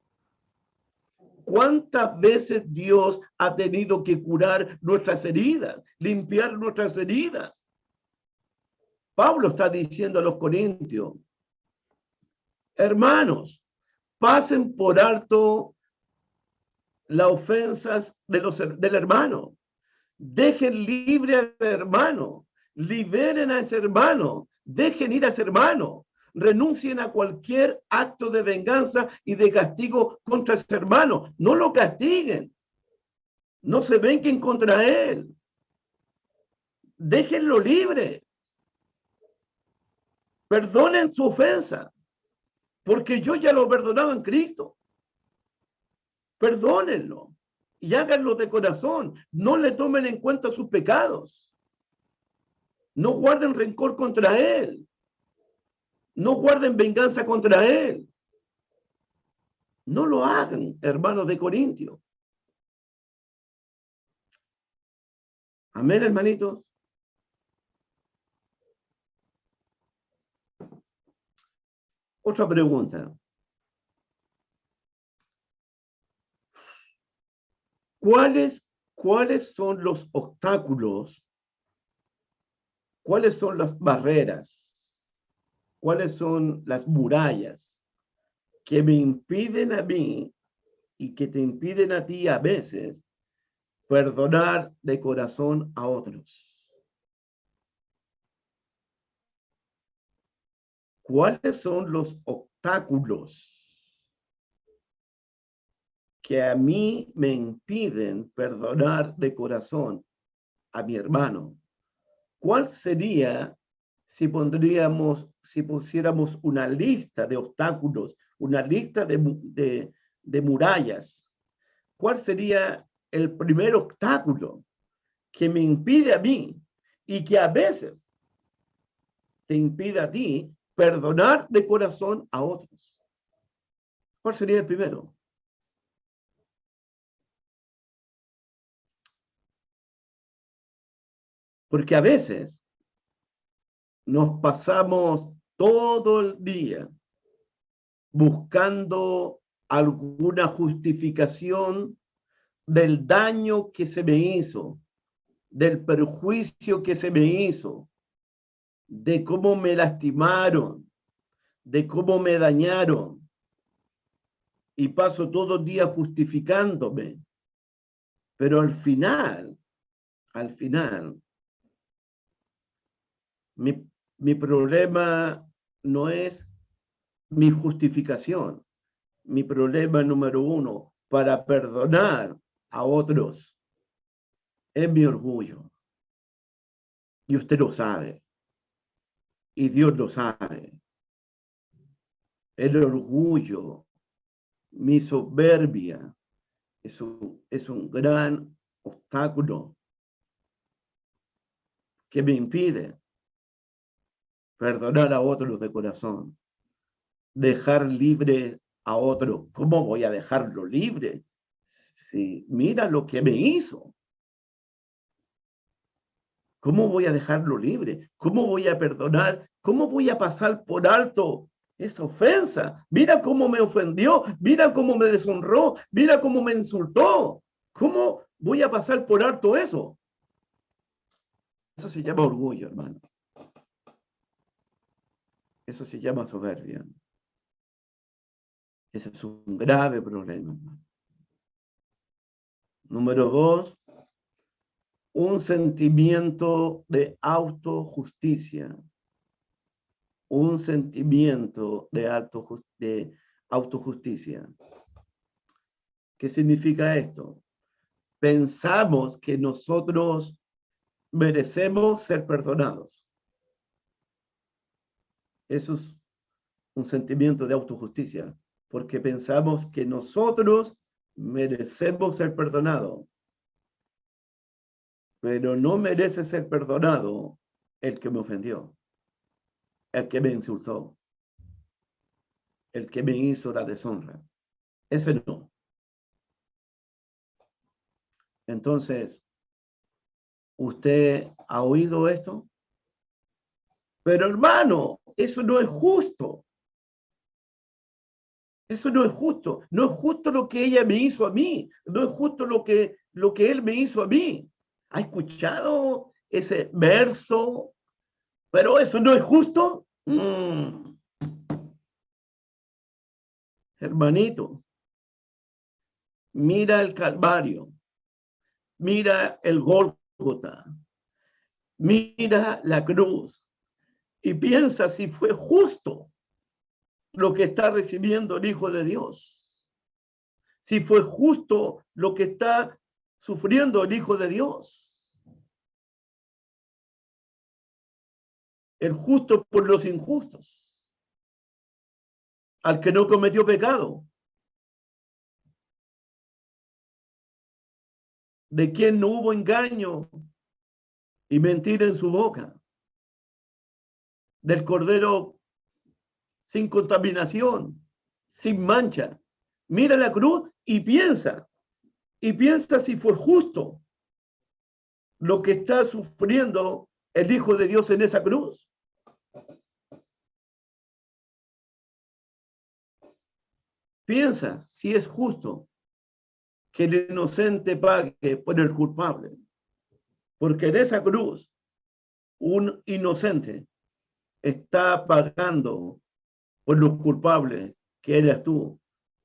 ¿Cuántas veces Dios ha tenido que curar nuestras heridas, limpiar nuestras heridas? Pablo está diciendo a los corintios, hermanos, pasen por alto las ofensas del hermano. Dejen libre al hermano, liberen a ese hermano, dejen ir a ese hermano, renuncien a cualquier acto de venganza y de castigo contra ese hermano. No lo castiguen, no se venquen contra él, déjenlo libre, perdonen su ofensa, porque yo ya lo he perdonado en Cristo. Perdónenlo y háganlo de corazón. No le tomen en cuenta sus pecados. No guarden rencor contra él. No guarden venganza contra él. No lo hagan, hermanos de Corintios. Amén, hermanitos. Otra pregunta. ¿Cuáles son los obstáculos? ¿Cuáles son las barreras? ¿Cuáles son las murallas que me impiden a mí y que te impiden a ti a veces perdonar de corazón a otros? ¿Cuáles son los obstáculos que a mí me impiden perdonar de corazón a mi hermano? ¿Cuál sería si pusiéramos una lista de obstáculos, una lista de murallas? ¿Cuál sería el primer obstáculo que me impide a mí y que a veces te impide a ti perdonar de corazón a otros? ¿Cuál sería el primero? Porque a veces nos pasamos todo el día buscando alguna justificación del daño que se me hizo, del perjuicio que se me hizo, de cómo me lastimaron, de cómo me dañaron. Y paso todo el día justificándome. Pero al final, mi problema no es mi justificación. Mi problema número uno para perdonar a otros es mi orgullo. Y usted lo sabe. Y Dios lo sabe. El orgullo, mi soberbia, es un gran obstáculo que me impide perdonar a otros de corazón, dejar libre a otro. ¿Cómo voy a dejarlo libre? Si mira lo que me hizo. ¿Cómo voy a dejarlo libre? ¿Cómo voy a perdonar? ¿Cómo voy a pasar por alto esa ofensa? Mira cómo me ofendió, mira cómo me deshonró, mira cómo me insultó. ¿Cómo voy a pasar por alto eso? Eso se llama orgullo, hermano. Eso se llama soberbia. Ese es un grave problema, hermano. Número 2, un sentimiento de autojusticia. Un sentimiento de autojusticia. ¿Qué significa esto? Pensamos que nosotros merecemos ser perdonados. Eso es un sentimiento de autojusticia, porque pensamos que nosotros merecemos ser perdonados. Pero no merece ser perdonado el que me ofendió, el que me insultó, el que me hizo la deshonra. Ese no. Entonces, ¿usted ha oído esto? Pero hermano, eso no es justo. Eso no es justo. No es justo lo que ella me hizo a mí. No es justo lo que él me hizo a mí. ¿Ha escuchado ese verso? Pero eso no es justo. Hermanito, mira el Calvario. Mira el Gólgota. Mira la cruz. Y piensa si fue justo lo que está recibiendo el Hijo de Dios. Si fue justo lo que está sufriendo el Hijo de Dios. El justo por los injustos. Al que no cometió pecado. De quien no hubo engaño y mentira en su boca. Del Cordero sin contaminación, sin mancha. Mira la cruz y piensa si fue justo lo que está sufriendo el Hijo de Dios en esa cruz. Piensa si es justo que el inocente pague por el culpable. Porque en esa cruz, un inocente está pagando por los culpables que eras tú,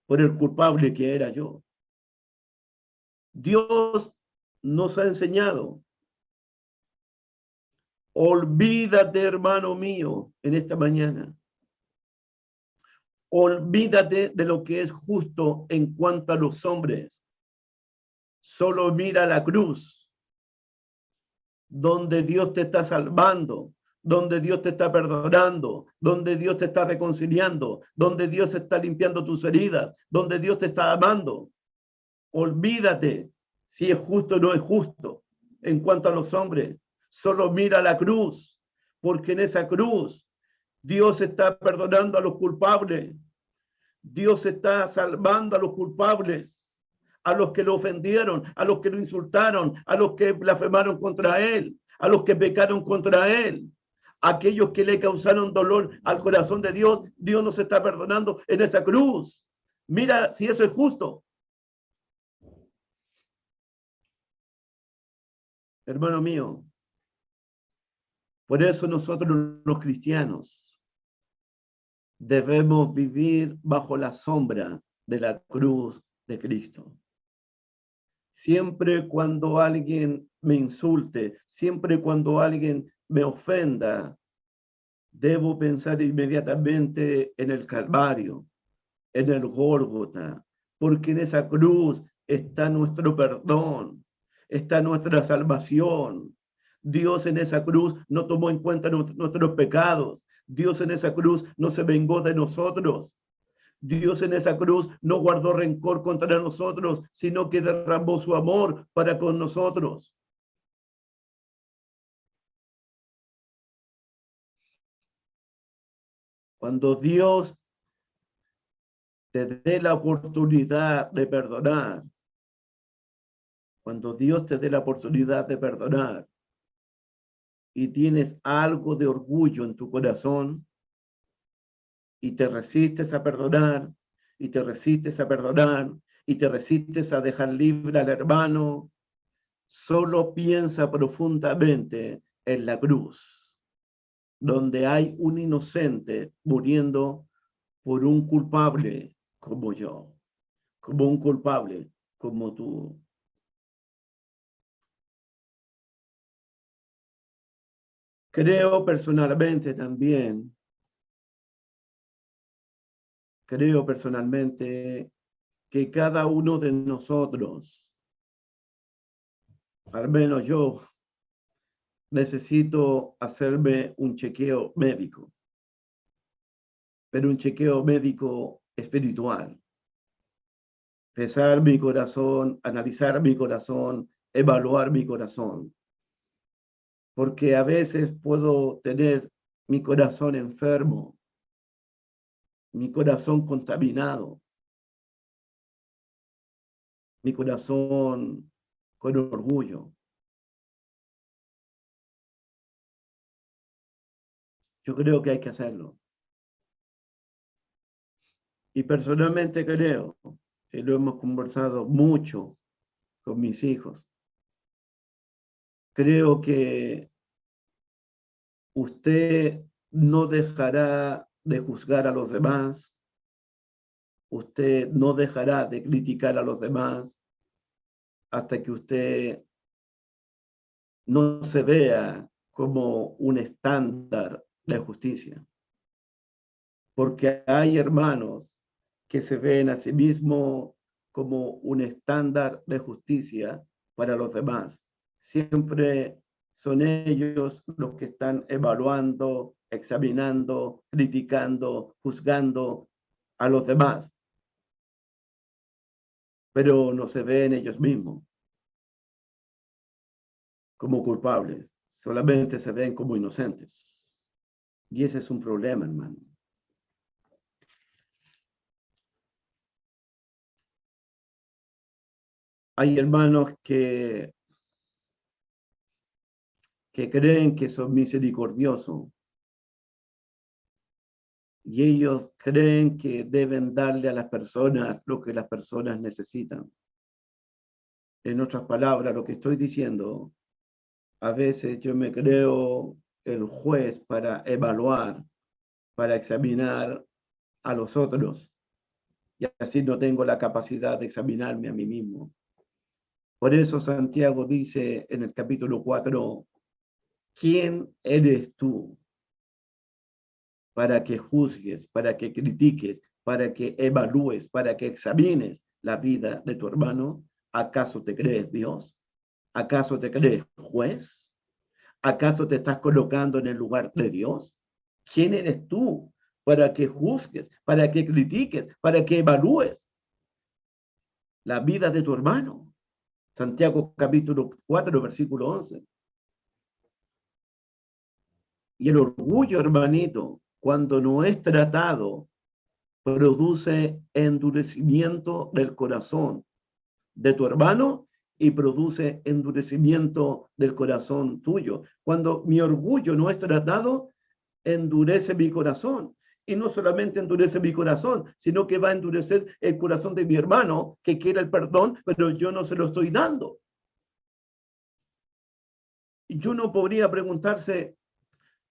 por el culpable que era yo. Dios nos ha enseñado. Olvídate, hermano mío, en esta mañana. Olvídate de lo que es justo en cuanto a los hombres. Solo mira la cruz, donde Dios te está salvando, donde Dios te está perdonando, donde Dios te está reconciliando, donde Dios está limpiando tus heridas, donde Dios te está amando. Olvídate si es justo o no es justo en cuanto a los hombres. Solo mira la cruz, porque en esa cruz Dios está perdonando a los culpables. Dios está salvando a los culpables, a los que lo ofendieron, a los que lo insultaron, a los que blasfemaron contra él, a los que pecaron contra él. Aquellos que le causaron dolor al corazón de Dios, Dios nos está perdonando en esa cruz. Mira si eso es justo. Hermano mío, por eso nosotros los cristianos debemos vivir bajo la sombra de la cruz de Cristo. Siempre cuando alguien me insulte, siempre cuando alguien me ofenda, debo pensar inmediatamente en el Calvario, en el Gólgota, porque en esa cruz está nuestro perdón, está nuestra salvación. Dios en esa cruz no tomó en cuenta nuestros pecados. Dios en esa cruz no se vengó de nosotros. Dios en esa cruz no guardó rencor contra nosotros, sino que derramó su amor para con nosotros. Cuando Dios te dé la oportunidad de perdonar, cuando Dios te dé la oportunidad de perdonar y tienes algo de orgullo en tu corazón y te resistes a perdonar, y te resistes a perdonar, y te resistes a dejar libre al hermano, solo piensa profundamente en la cruz, donde hay un inocente muriendo por un culpable como yo, como un culpable como tú. Creo personalmente también, que cada uno de nosotros, al menos yo, necesito hacerme un chequeo médico, pero un chequeo médico espiritual. Pesar mi corazón, analizar mi corazón, evaluar mi corazón. Porque a veces puedo tener mi corazón enfermo, mi corazón contaminado, mi corazón con orgullo. Yo creo que hay que hacerlo. Y personalmente creo, que lo hemos conversado mucho con mis hijos, creo que usted no dejará de juzgar a los demás, usted no dejará de criticar a los demás hasta que usted no se vea como un estándar de justicia. Porque hay hermanos que se ven a sí mismos como un estándar de justicia para los demás. Siempre son ellos los que están evaluando, examinando, criticando, juzgando a los demás, pero no se ven ellos mismos como culpables, solamente se ven como inocentes. Y ese es un problema, hermano. Hay hermanos que creen que son misericordiosos y ellos creen que deben darle a las personas lo que las personas necesitan. En otras palabras, lo que estoy diciendo, a veces yo me creo el juez para evaluar, para examinar a los otros, y así no tengo la capacidad de examinarme a mí mismo. Por eso Santiago dice en el capítulo 4, ¿quién eres tú para que juzgues, para que critiques, para que evalúes, para que examines la vida de tu hermano? ¿Acaso te crees Dios? ¿Acaso te crees juez? ¿Acaso te estás colocando en el lugar de Dios? ¿Quién eres tú para que juzgues, para que critiques, para que evalúes la vida de tu hermano? Santiago capítulo 4, versículo 11. Y el orgullo, hermanito, cuando no es tratado, produce endurecimiento del corazón de tu hermano y produce endurecimiento del corazón tuyo. Cuando mi orgullo no es tratado, endurece mi corazón. Y no solamente endurece mi corazón, sino que va a endurecer el corazón de mi hermano que quiere el perdón, pero yo no se lo estoy dando. Y uno podría preguntarse,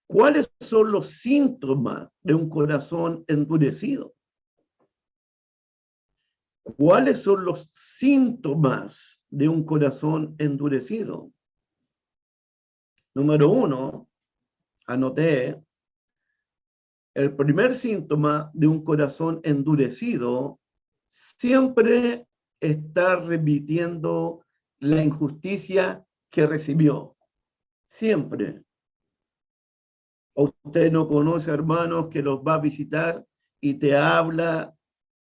¿cuáles son los síntomas de un corazón endurecido? ¿Cuáles son los síntomas de un corazón endurecido? Número 1, anoté, el primer síntoma de un corazón endurecido siempre está repitiendo la injusticia que recibió. Siempre. Usted no conoce hermanos que los va a visitar y te habla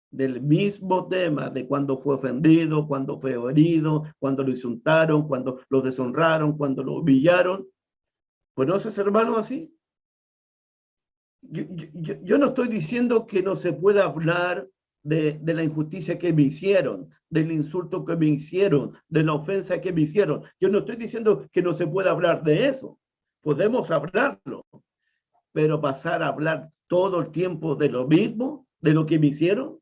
del mismo tema de cuando fue ofendido, cuando fue herido, cuando lo insultaron, cuando lo deshonraron, cuando lo humillaron. ¿Conoces hermanos así? Yo no estoy diciendo que no se pueda hablar de la injusticia que me hicieron, del insulto que me hicieron, de la ofensa que me hicieron. Yo no estoy diciendo que no se pueda hablar de eso. Podemos hablarlo, pero pasar a hablar todo el tiempo de lo mismo, de lo que me hicieron.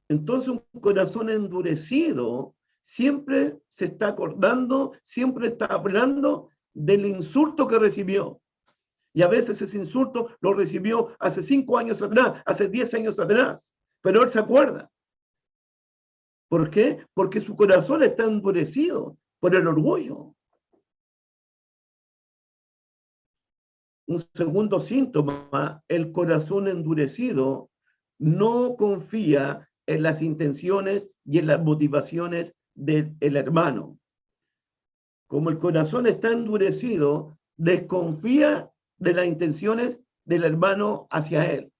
Entonces un corazón endurecido siempre se está acordando, siempre está hablando del insulto que recibió. Y a veces ese insulto lo recibió hace 5 años atrás, hace 10 años atrás, pero él se acuerda. ¿Por qué? Porque su corazón está endurecido por el orgullo. Un segundo síntoma, el corazón endurecido no confía en las intenciones y en las motivaciones del hermano. Como el corazón está endurecido, desconfía de las intenciones del hermano hacia él.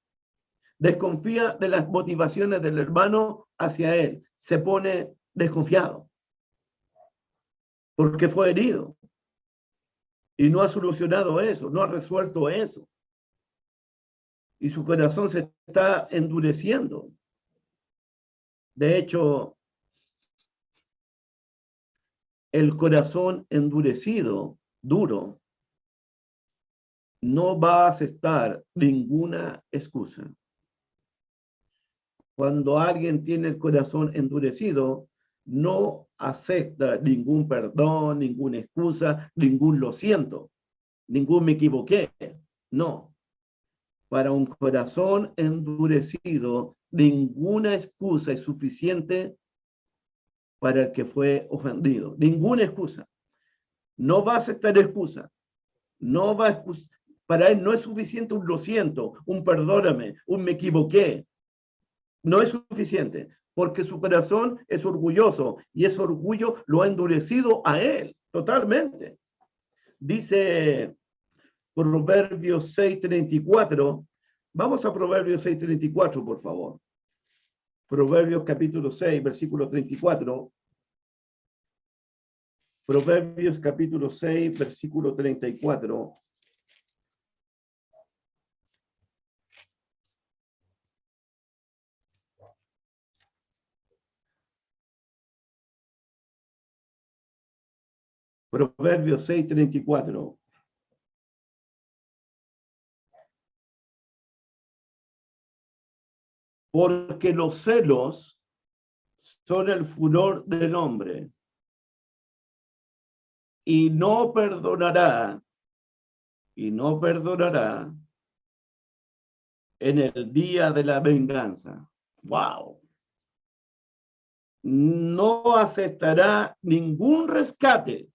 Desconfía de las motivaciones del hermano hacia él. Se pone desconfiado porque fue herido y no ha solucionado eso, no ha resuelto eso. Y su corazón se está endureciendo. De hecho, el corazón endurecido, duro, no va a aceptar ninguna excusa. Cuando alguien tiene el corazón endurecido, no acepta ningún perdón, ninguna excusa, ningún lo siento, ningún me equivoqué. No. Para un corazón endurecido, ninguna excusa es suficiente para el que fue ofendido. Ninguna excusa. No va a aceptar excusa. No va a excusar. Para él no es suficiente un lo siento, un perdóname, un me equivoqué. No es suficiente, porque su corazón es orgulloso y ese orgullo lo ha endurecido a él totalmente. Dice Proverbios 6:34. Vamos a Proverbios 6:34, por favor. Proverbios capítulo 6, versículo 34. Proverbios capítulo 6, versículo 34. Proverbios 6:34. Porque los celos son el furor del hombre y no perdonará en el día de la venganza. ¡Wow! No aceptará ningún rescate,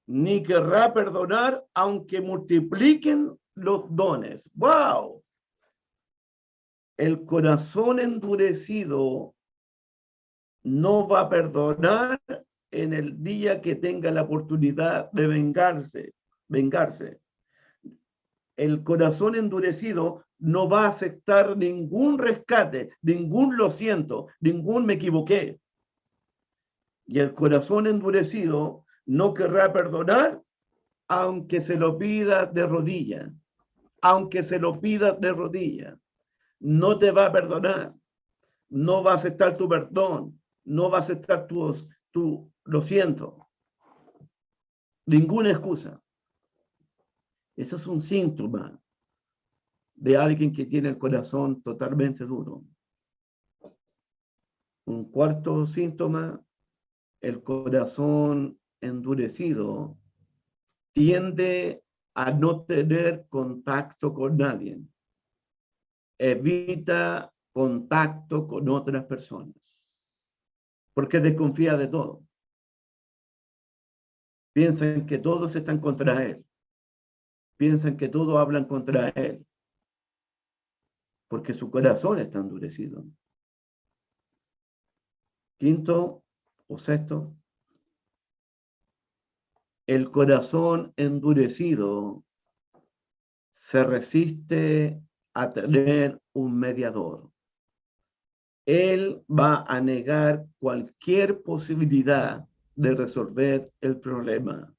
ni querrá perdonar aunque multipliquen los dones. ¡Wow! El corazón endurecido no va a perdonar en el día que tenga la oportunidad de vengarse. El corazón endurecido no va a aceptar ningún rescate, ningún lo siento, ningún me equivoqué. Y el corazón endurecido no querrá perdonar aunque se lo pida de rodillas. Aunque se lo pida de rodillas. No te va a perdonar. No va a aceptar tu perdón. No va a aceptar tu lo siento. Ninguna excusa. Eso es un síntoma de alguien que tiene el corazón totalmente duro. Un cuarto síntoma, el corazón endurecido tiende a no tener contacto con nadie. Evita contacto con otras personas, porque desconfía de todo. Piensan que todos están contra él. Piensan que todos hablan contra él, porque su corazón está endurecido. Quinto o sexto, el corazón endurecido se resiste a tener un mediador. Él va a negar cualquier posibilidad de resolver el problema.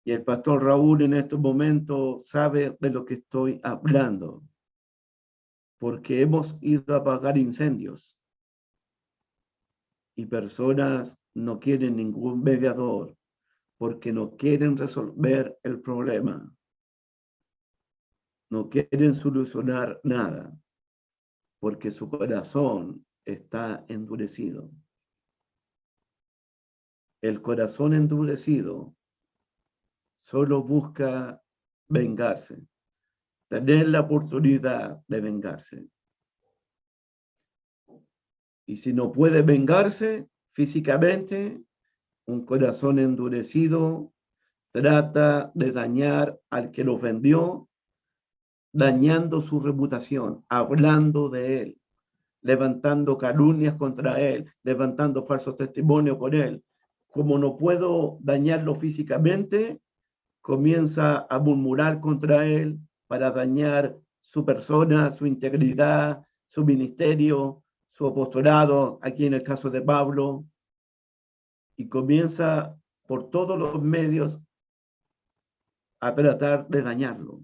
Y el pastor Raúl en estos momentos sabe de lo que estoy hablando, porque hemos ido a apagar incendios y personas no quieren ningún mediador porque no quieren resolver el problema, no quieren solucionar nada, porque su corazón está endurecido. El corazón endurecido solo busca vengarse, tener la oportunidad de vengarse. Y si no puede vengarse físicamente, un corazón endurecido trata de dañar al que lo ofendió, dañando su reputación, hablando de él, levantando calumnias contra él, levantando falsos testimonios con él. Como no puedo dañarlo físicamente, comienza a murmurar contra él para dañar su persona, su integridad, su ministerio, su apostolado, aquí en el caso de Pablo, y comienza por todos los medios a tratar de dañarlo.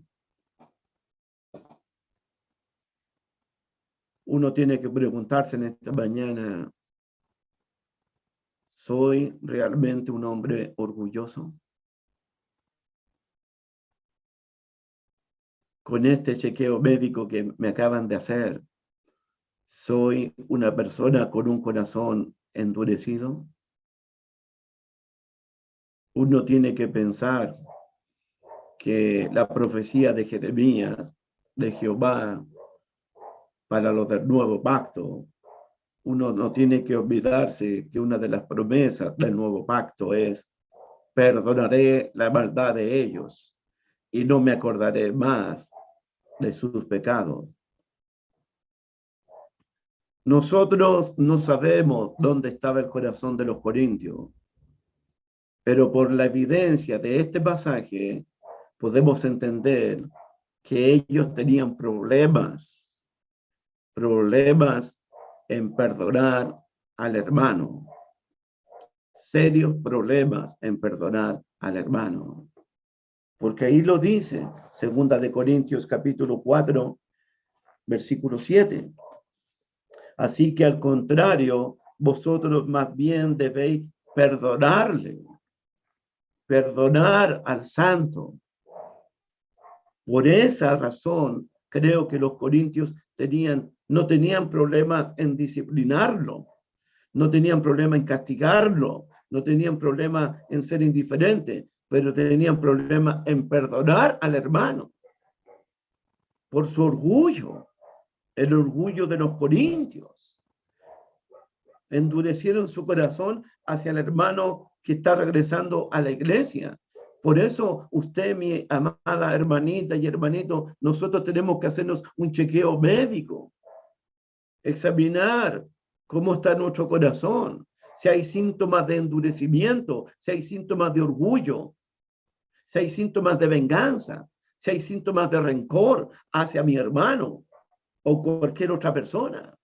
Uno tiene que preguntarse en esta mañana, ¿soy realmente un hombre orgulloso? Con este chequeo médico que me acaban de hacer, ¿soy una persona con un corazón endurecido? Uno tiene que pensar que la profecía de Jeremías, de Jehová, para los del nuevo pacto, uno no tiene que olvidarse que una de las promesas del nuevo pacto es: perdonaré la maldad de ellos y no me acordaré más de sus pecados. Nosotros no sabemos dónde estaba el corazón de los corintios, pero por la evidencia de este pasaje podemos entender que ellos tenían problemas en perdonar al hermano, serios problemas en perdonar al hermano. Porque ahí lo dice, 2 Corintios capítulo 4, versículo 7. Así que al contrario, vosotros más bien debéis perdonarle, perdonar al santo. Por esa razón, creo que los corintios no tenían problemas en disciplinarlo, no tenían problema en castigarlo, no tenían problema en ser indiferente, pero tenían problema en perdonar al hermano por su orgullo, el orgullo de los corintios. Endurecieron su corazón hacia el hermano que está regresando a la iglesia. Por eso usted, mi amada hermanita y hermanito, nosotros tenemos que hacernos un chequeo médico, examinar cómo está nuestro corazón, si hay síntomas de endurecimiento, si hay síntomas de orgullo, si hay síntomas de venganza, si hay síntomas de rencor hacia mi hermano o cualquier otra persona.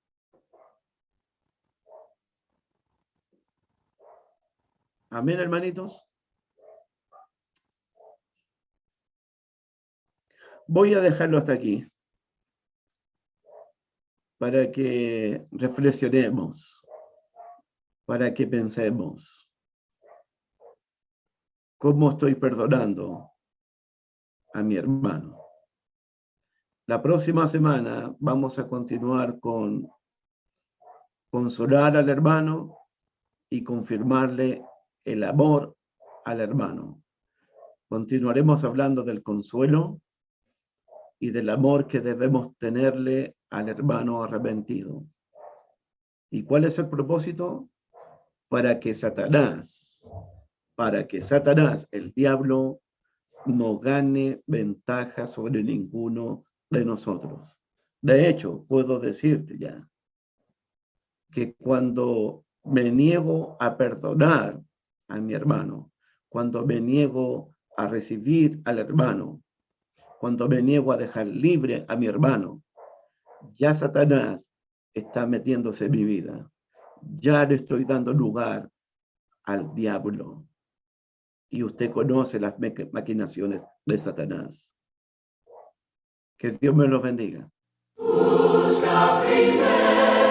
Amén, hermanitos. Voy a dejarlo hasta aquí para que reflexionemos, para que pensemos. ¿Cómo estoy perdonando a mi hermano? La próxima semana vamos a continuar con consolar al hermano y confirmarle el amor al hermano. Continuaremos hablando del consuelo y del amor que debemos tenerle al hermano arrepentido. ¿Y cuál es el propósito? Para que Satanás, el diablo, no gane ventaja sobre ninguno de nosotros. De hecho, puedo decirte ya que cuando me niego a perdonar a mi hermano, cuando me niego a recibir al hermano, cuando me niego a dejar libre a mi hermano, ya Satanás está metiéndose en mi vida. Ya le estoy dando lugar al diablo. y usted conoce las maquinaciones de Satanás. Que Dios me los bendiga. Busca primero